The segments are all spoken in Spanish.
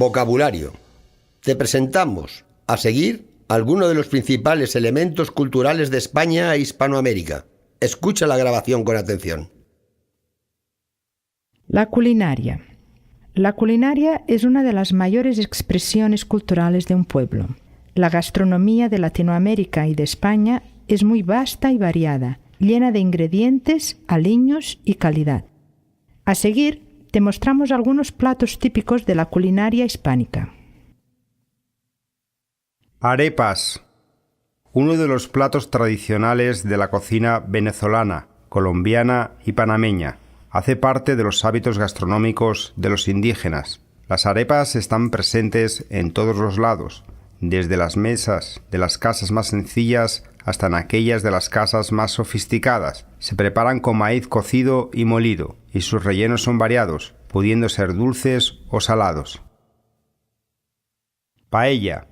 Vocabulario. Te presentamos, a seguir, algunos de los principales elementos culturales de España e Hispanoamérica. Escucha la grabación con atención. La culinaria. La culinaria es una de las mayores expresiones culturales de un pueblo. La gastronomía de Latinoamérica y de España es muy vasta y variada, llena de ingredientes, aliños y calidad. A seguir, te mostramos algunos platos típicos de la culinaria hispánica. Arepas. Uno de los platos tradicionales de la cocina venezolana, colombiana y panameña. Hace parte de los hábitos gastronómicos de los indígenas. Las arepas están presentes en todos los lados, desde las mesas de las casas más sencillas hasta en aquellas de las casas más sofisticadas. Se preparan con maíz cocido y molido, y sus rellenos son variados, pudiendo ser dulces o salados. Paella.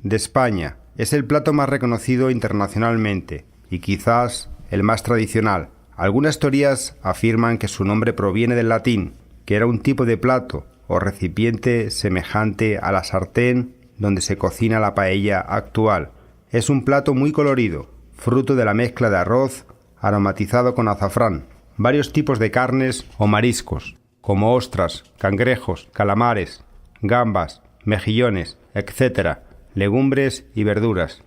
De España. Es el plato más reconocido internacionalmente, y quizás el más tradicional. Algunas teorías afirman que su nombre proviene del latín, que era un tipo de plato o recipiente semejante a la sartén donde se cocina la paella actual. Es un plato muy colorido, fruto de la mezcla de arroz aromatizado con azafrán, varios tipos de carnes o mariscos, como ostras, cangrejos, calamares, gambas, mejillones, etc., legumbres y verduras.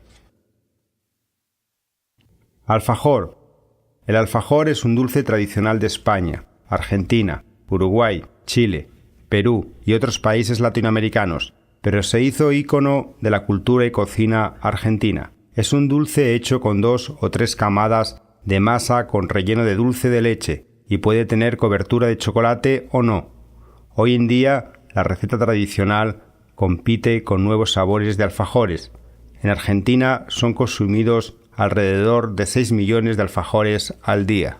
Alfajor. El alfajor es un dulce tradicional de España, Argentina, Uruguay, Chile, Perú y otros países latinoamericanos, pero se hizo ícono de la cultura y cocina argentina. Es un dulce hecho con 2 o 3 camadas de masa con relleno de dulce de leche y puede tener cobertura de chocolate o no. Hoy en día, la receta tradicional compite con nuevos sabores de alfajores. En Argentina son consumidos alrededor de 6 millones de alfajores al día.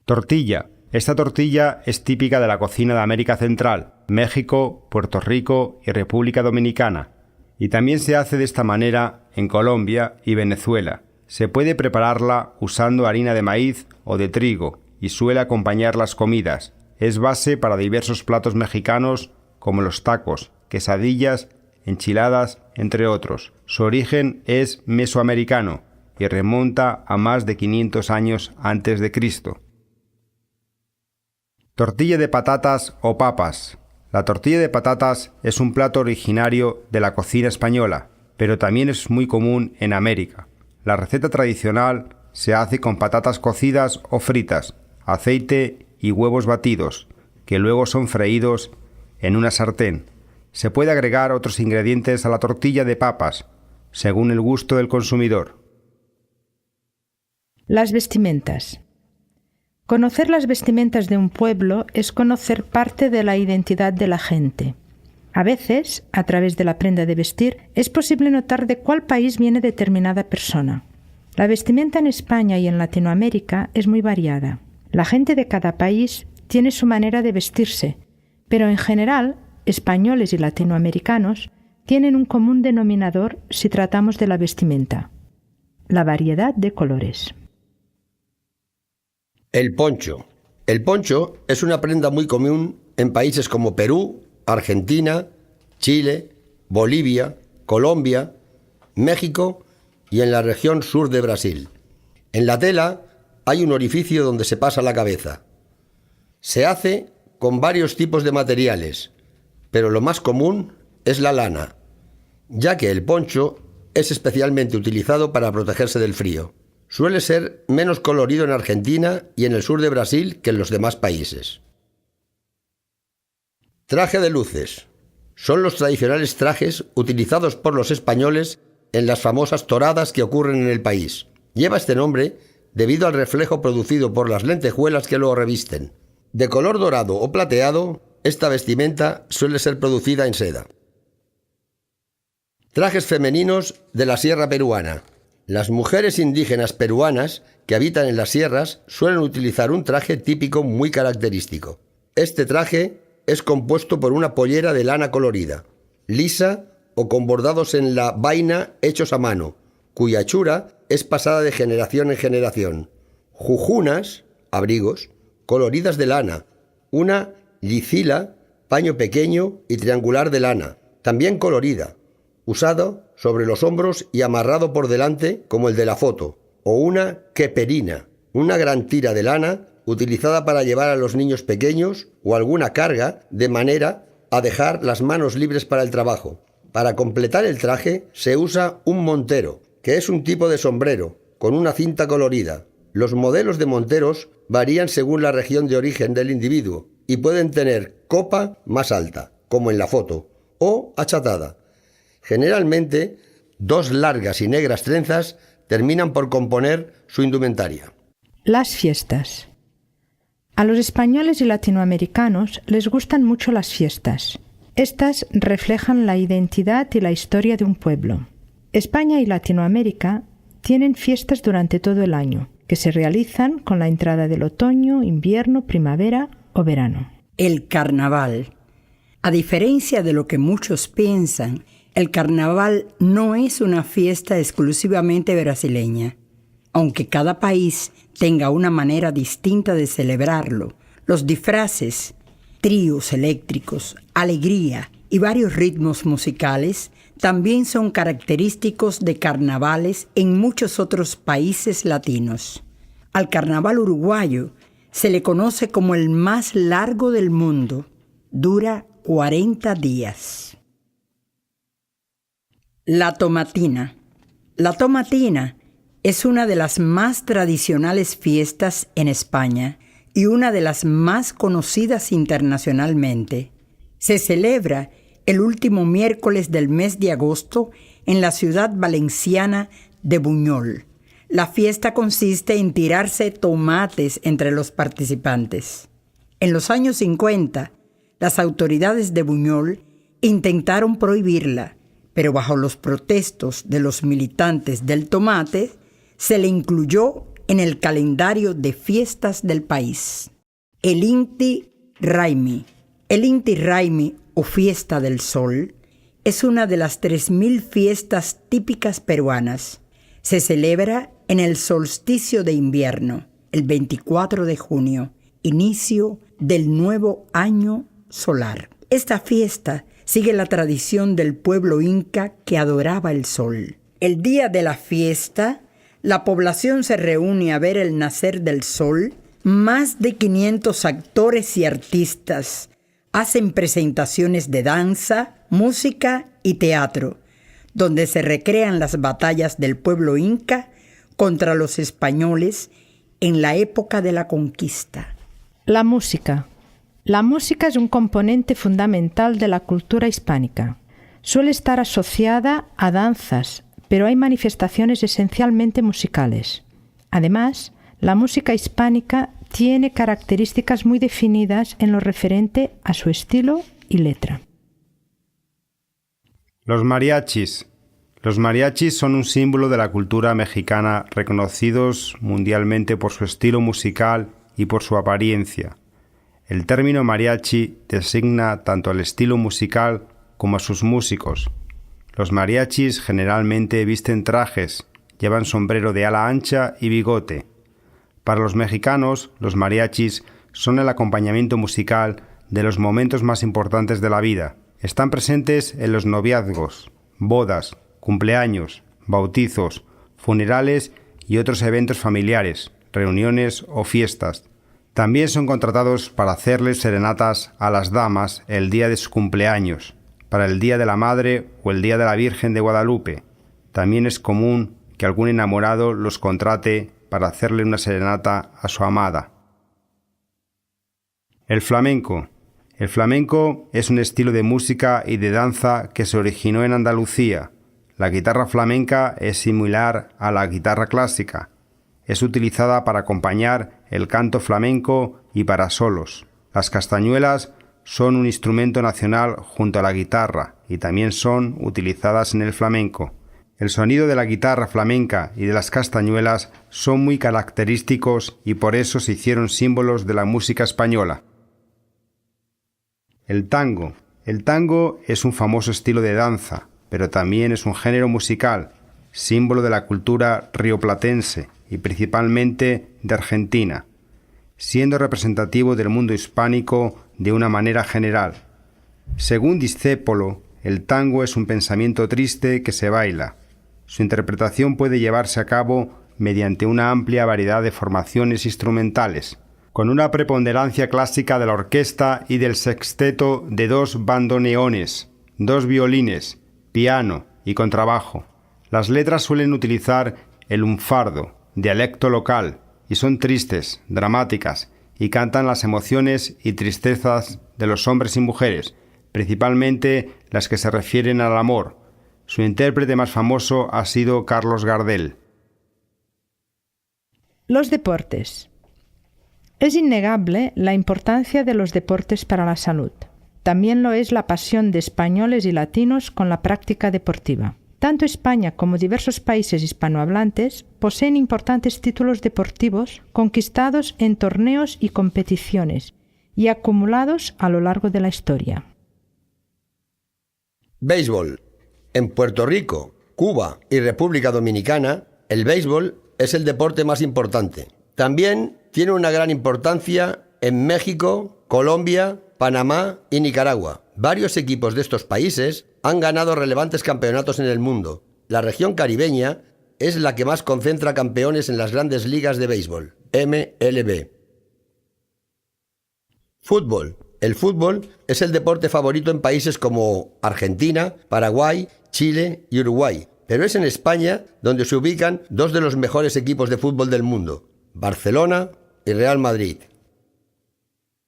Tortilla. Esta tortilla es típica de la cocina de América Central, México, Puerto Rico y República Dominicana, y también se hace de esta manera en Colombia y Venezuela. Se puede prepararla usando harina de maíz o de trigo y suele acompañar las comidas. Es base para diversos platos mexicanos como los tacos, quesadillas, enchiladas, entre otros. Su origen es mesoamericano y remonta a más de 500 años antes de Cristo. Tortilla de patatas o papas. La tortilla de patatas es un plato originario de la cocina española, pero también es muy común en América. La receta tradicional se hace con patatas cocidas o fritas, aceite y huevos batidos, que luego son freídos en una sartén. Se puede agregar otros ingredientes a la tortilla de papas, según el gusto del consumidor. Las vestimentas. Conocer las vestimentas de un pueblo es conocer parte de la identidad de la gente. A veces, a través de la prenda de vestir, es posible notar de cuál país viene determinada persona. La vestimenta en España y en Latinoamérica es muy variada. La gente de cada país tiene su manera de vestirse, pero en general, españoles y latinoamericanos tienen un común denominador si tratamos de la vestimenta: la variedad de colores. El poncho. El poncho es una prenda muy común en países como Perú, Argentina, Chile, Bolivia, Colombia, México y en la región sur de Brasil. En la tela hay un orificio donde se pasa la cabeza. Se hace con varios tipos de materiales, pero lo más común es la lana, ya que el poncho es especialmente utilizado para protegerse del frío. Suele ser menos colorido en Argentina y en el sur de Brasil que en los demás países. Traje de luces. Son los tradicionales trajes utilizados por los españoles en las famosas toradas que ocurren en el país. Lleva este nombre debido al reflejo producido por las lentejuelas que lo revisten. De color dorado o plateado, esta vestimenta suele ser producida en seda. Trajes femeninos de la sierra peruana. Las mujeres indígenas peruanas que habitan en las sierras suelen utilizar un traje típico muy característico. Este traje es compuesto por una pollera de lana colorida, lisa o con bordados en la vaina hechos a mano, cuya hechura es pasada de generación en generación. Jujunas, abrigos, coloridas de lana, una licila paño pequeño y triangular de lana, también colorida, usado sobre los hombros y amarrado por delante como el de la foto, o una queperina, una gran tira de lana utilizada para llevar a los niños pequeños o alguna carga de manera a dejar las manos libres para el trabajo. Para completar el traje se usa un montero, que es un tipo de sombrero con una cinta colorida. Los modelos de monteros varían según la región de origen del individuo y pueden tener copa más alta, como en la foto, o achatada. Generalmente, 2 largas y negras trenzas terminan por componer su indumentaria. Las fiestas. A los españoles y latinoamericanos les gustan mucho las fiestas. Estas reflejan la identidad y la historia de un pueblo. España y Latinoamérica tienen fiestas durante todo el año, que se realizan con la entrada del otoño, invierno, primavera o verano. El carnaval. A diferencia de lo que muchos piensan, el carnaval no es una fiesta exclusivamente brasileña. Aunque cada país tenga una manera distinta de celebrarlo, los disfraces, tríos eléctricos, alegría y varios ritmos musicales también son característicos de carnavales en muchos otros países latinos. Al carnaval uruguayo se le conoce como el más largo del mundo. Dura 40 días. La tomatina. La tomatina es una de las más tradicionales fiestas en España y una de las más conocidas internacionalmente. Se celebra el último miércoles del mes de agosto en la ciudad valenciana de Buñol. La fiesta consiste en tirarse tomates entre los participantes. En los años 50, las autoridades de Buñol intentaron prohibirla, pero bajo los protestos de los militantes del tomate, se le incluyó en el calendario de fiestas del país. El Inti Raymi. El Inti Raymi, o Fiesta del Sol, es una de las 3.000 fiestas típicas peruanas. Se celebra en el solsticio de invierno, el 24 de junio, inicio del nuevo año solar. Esta fiesta sigue la tradición del pueblo inca que adoraba el sol. El día de la fiesta, la población se reúne a ver el nacer del sol. Más de 500 actores y artistas hacen presentaciones de danza, música y teatro, donde se recrean las batallas del pueblo inca contra los españoles en la época de la conquista. La música. La música es un componente fundamental de la cultura hispánica. Suele estar asociada a danzas, pero hay manifestaciones esencialmente musicales. Además, la música hispánica tiene características muy definidas en lo referente a su estilo y letra. Los mariachis. Los mariachis son un símbolo de la cultura mexicana, reconocidos mundialmente por su estilo musical y por su apariencia. El término mariachi designa tanto al estilo musical como a sus músicos. Los mariachis generalmente visten trajes, llevan sombrero de ala ancha y bigote. Para los mexicanos, los mariachis son el acompañamiento musical de los momentos más importantes de la vida. Están presentes en los noviazgos, bodas, cumpleaños, bautizos, funerales y otros eventos familiares, reuniones o fiestas. También son contratados para hacerles serenatas a las damas el día de su cumpleaños, para el Día de la Madre o el Día de la Virgen de Guadalupe. También es común que algún enamorado los contrate para hacerle una serenata a su amada. El flamenco. El flamenco es un estilo de música y de danza que se originó en Andalucía. La guitarra flamenca es similar a la guitarra clásica. Es utilizada para acompañar el canto flamenco y para solos. Las castañuelas son un instrumento nacional junto a la guitarra y también son utilizadas en el flamenco. El sonido de la guitarra flamenca y de las castañuelas son muy característicos y por eso se hicieron símbolos de la música española. El tango. El tango es un famoso estilo de danza, pero también es un género musical, símbolo de la cultura rioplatense y principalmente de Argentina, siendo representativo del mundo hispánico de una manera general. Según Discépolo, el tango es un pensamiento triste que se baila. Su interpretación puede llevarse a cabo mediante una amplia variedad de formaciones instrumentales, con una preponderancia clásica de la orquesta y del sexteto de 2 bandoneones, 2 violines, piano y contrabajo. Las letras suelen utilizar el lunfardo, dialecto local, y son tristes, dramáticas, y cantan las emociones y tristezas de los hombres y mujeres, principalmente las que se refieren al amor. Su intérprete más famoso ha sido Carlos Gardel. Los deportes. Es innegable la importancia de los deportes para la salud. También lo es la pasión de españoles y latinos con la práctica deportiva. Tanto España como diversos países hispanohablantes poseen importantes títulos deportivos conquistados en torneos y competiciones y acumulados a lo largo de la historia. Béisbol. En Puerto Rico, Cuba y República Dominicana, el béisbol es el deporte más importante. También tiene una gran importancia en México, Colombia, Panamá y Nicaragua. Varios equipos de estos países han ganado relevantes campeonatos en el mundo. La región caribeña es la que más concentra campeones en las grandes ligas de béisbol, MLB. Fútbol. El fútbol es el deporte favorito en países como Argentina, Paraguay, Chile y Uruguay, pero es en España donde se ubican 2 de los mejores equipos de fútbol del mundo, Barcelona y Real Madrid.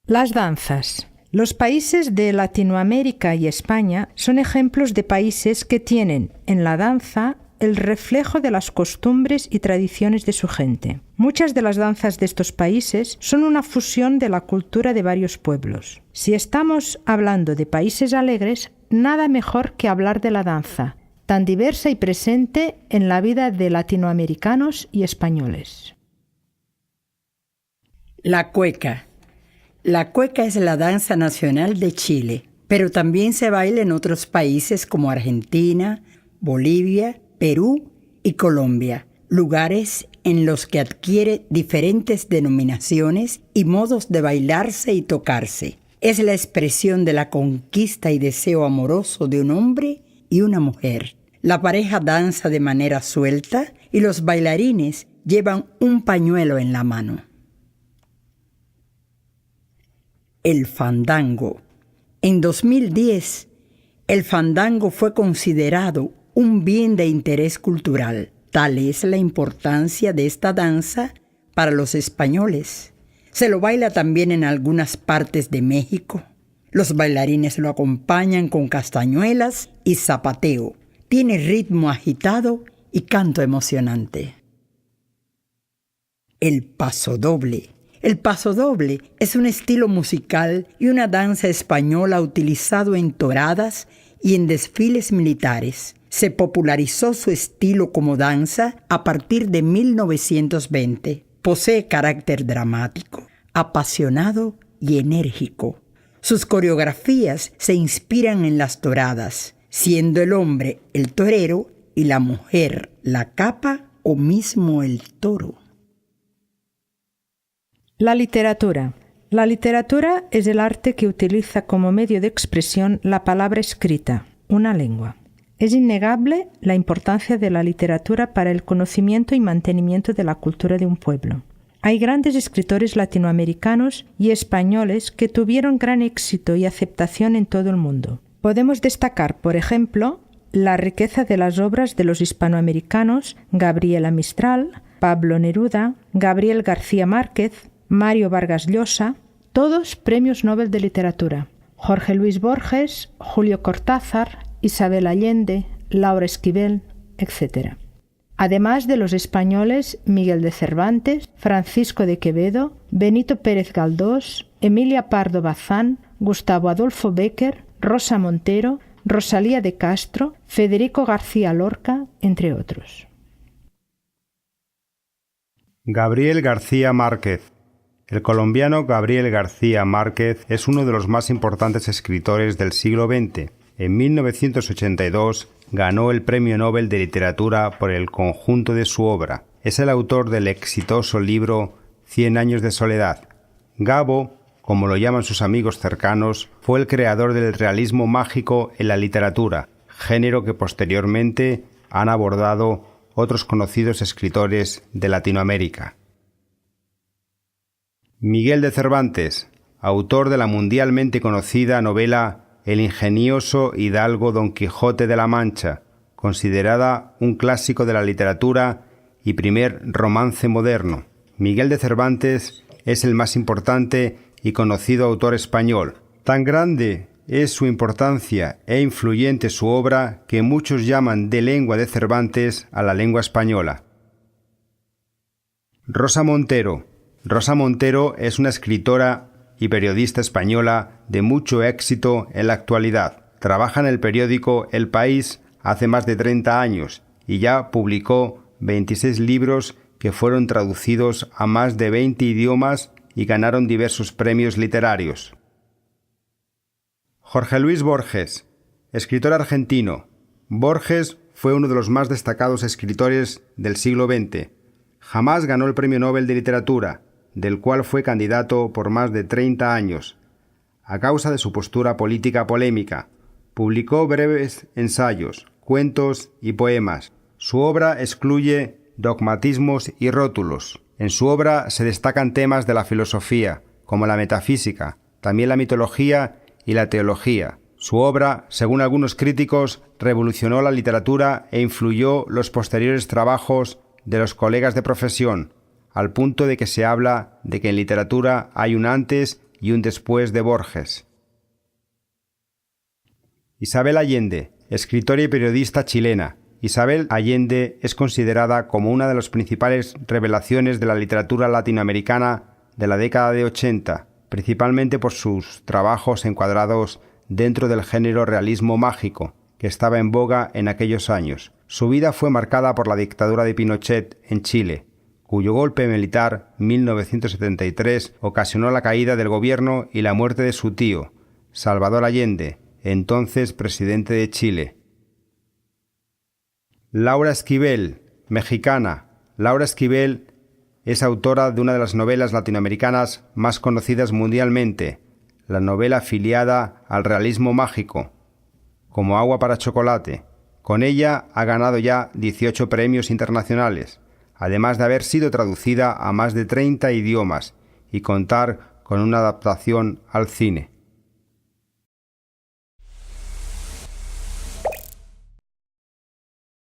Las danzas. Los países de Latinoamérica y España son ejemplos de países que tienen en la danza el reflejo de las costumbres y tradiciones de su gente. Muchas de las danzas de estos países son una fusión de la cultura de varios pueblos. Si estamos hablando de países alegres, nada mejor que hablar de la danza, tan diversa y presente en la vida de latinoamericanos y españoles. La cueca. La cueca es la danza nacional de Chile, pero también se baila en otros países como Argentina, Bolivia, Perú y Colombia, lugares en los que adquiere diferentes denominaciones y modos de bailarse y tocarse. Es la expresión de la conquista y deseo amoroso de un hombre y una mujer. La pareja danza de manera suelta y los bailarines llevan un pañuelo en la mano. El fandango. En 2010, el fandango fue considerado un bien de interés cultural. Tal es la importancia de esta danza para los españoles. Se lo baila también en algunas partes de México. Los bailarines lo acompañan con castañuelas y zapateo. Tiene ritmo agitado y canto emocionante. El pasodoble. El pasodoble es un estilo musical y una danza española utilizado en toradas y en desfiles militares. Se popularizó su estilo como danza a partir de 1920. Posee carácter dramático, apasionado y enérgico. Sus coreografías se inspiran en las toradas, siendo el hombre el torero y la mujer la capa o mismo el toro. La literatura. La literatura es el arte que utiliza como medio de expresión la palabra escrita, una lengua. Es innegable la importancia de la literatura para el conocimiento y mantenimiento de la cultura de un pueblo. Hay grandes escritores latinoamericanos y españoles que tuvieron gran éxito y aceptación en todo el mundo. Podemos destacar, por ejemplo, la riqueza de las obras de los hispanoamericanos Gabriela Mistral, Pablo Neruda, Gabriel García Márquez, Mario Vargas Llosa, todos premios Nobel de Literatura. Jorge Luis Borges, Julio Cortázar, Isabel Allende, Laura Esquivel, etc. Además de los españoles Miguel de Cervantes, Francisco de Quevedo, Benito Pérez Galdós, Emilia Pardo Bazán, Gustavo Adolfo Bécquer, Rosa Montero, Rosalía de Castro, Federico García Lorca, entre otros. Gabriel García Márquez. El colombiano Gabriel García Márquez es uno de los más importantes escritores del siglo XX. En 1982 ganó el Premio Nobel de Literatura por el conjunto de su obra. Es el autor del exitoso libro 100 años de soledad. Gabo como lo llaman sus amigos cercanos, fue el creador del realismo mágico en la literatura, género que posteriormente han abordado otros conocidos escritores de Latinoamérica. Miguel de Cervantes, autor de la mundialmente conocida novela El ingenioso hidalgo Don Quijote de la Mancha, considerada un clásico de la literatura y primer romance moderno. Miguel de Cervantes es el más importante y conocido autor español. Tan grande es su importancia e influyente su obra que muchos llaman de lengua de Cervantes a la lengua española. Rosa Montero. Rosa Montero es una escritora y periodista española de mucho éxito en la actualidad. Trabaja en el periódico El País hace más de 30 años y ya publicó 26 libros que fueron traducidos a más de 20 idiomas y ganaron diversos premios literarios. Jorge Luis Borges, escritor argentino. Borges fue uno de los más destacados escritores del siglo XX. Jamás ganó el Premio Nobel de Literatura, del cual fue candidato por más de 30 años. A causa de su postura política polémica, publicó breves ensayos, cuentos y poemas. Su obra excluye dogmatismos y rótulos. En su obra se destacan temas de la filosofía, como la metafísica, también la mitología y la teología. Su obra, según algunos críticos, revolucionó la literatura e influyó los posteriores trabajos de los colegas de profesión, al punto de que se habla de que en literatura hay un antes y un después de Borges. Isabel Allende, escritora y periodista chilena. Isabel Allende es considerada como una de las principales revelaciones de la literatura latinoamericana de la década de 80, principalmente por sus trabajos encuadrados dentro del género realismo mágico, que estaba en boga en aquellos años. Su vida fue marcada por la dictadura de Pinochet en Chile, cuyo golpe militar, 1973, ocasionó la caída del gobierno y la muerte de su tío, Salvador Allende, entonces presidente de Chile. Laura Esquivel, mexicana. Laura Esquivel es autora de una de las novelas latinoamericanas más conocidas mundialmente, la novela afiliada al realismo mágico, Como agua para chocolate. Con ella ha ganado ya 18 premios internacionales, además de haber sido traducida a más de 30 idiomas y contar con una adaptación al cine.